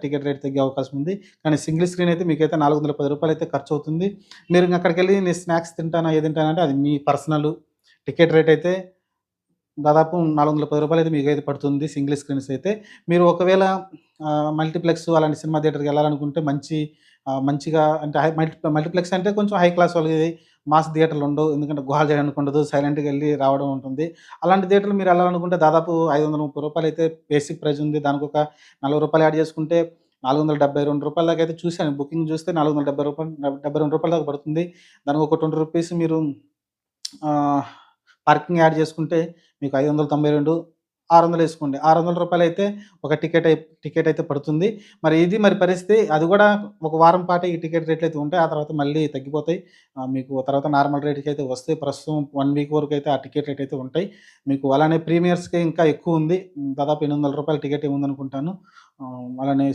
Ticket rate తగ్గే అవకాశం ఉంది. కానీ సింగిల్ స్క్రీన్ అయితే మీకైతే రూ. 410 అయితే ఖర్చవుతుంది. మీరు ఇంక అక్కడికెళ్ళి నేను స్నాక్స్ తింటానా, ఏది తింటానంటే అది మీ పర్సనలు. టికెట్ రేట్ అయితే దాదాపు రూ. 410 అయితే మీకైతే పడుతుంది సింగిల్ స్క్రీన్స్ అయితే. మీరు ఒకవేళ మల్టీప్లెక్స్ అలాంటి సినిమా థియేటర్‌కెళ్ళాలనుకుంటే మంచిగా అంటే మల్టీప్లెక్స్ అంటే కొంచెం హై క్లాస్ వాళ్ళకి మాస్ థియేటర్‌లుండవు. ఎందుకంటే గోల చేయడానికి ఉండదు. సైలెంట్‌గెళ్ళి రావడం ఉంటుంది. అలాంటి థియేటర్‌లు మీరెళ్ళాలనుకుంటే దాదాపు రూ. 530 అయితే బేసిక్ ప్రైస్ ఉంది. దానికొక రూ. 40 యాడ్ చేసుకుంటే రూ. 472 దాకా అయితే చూసాను. బుకింగ్ చూస్తే రూ. 470 రూ. 72 దాకా పడుతుంది. దానికి ఒక రూ. 20 మీరు ఆహ్, పార్కింగ్ యాడ్ చేసుకుంటే మీకు 592, 600 ఏసుకోండి. రూ. 600 అయితే ఒక టికెట్ అయితే పడుతుంది. మరి పరిస్థితి అది గూడా ఒక వారం పాటే ఈ టికెట్ రేట్లయితే ఉంటాయి. ఆ తర్వాత మళ్ళీ తగ్గిపోతాయి. మీకు తర్వాత నార్మల్ రేట్‌కయితే వస్తాయి. ప్రస్తుతం 1 వీక్ వరకైతే ఆ టికెట్ రేట్ అయితే ఉంటాయి. మీకు అలానే ప్రీమియర్స్‌కి ఇంకా ఎక్కువుంది. దాదాపు రూ. 800 టికెట్ ఏముందనుకుంటాను. అలానే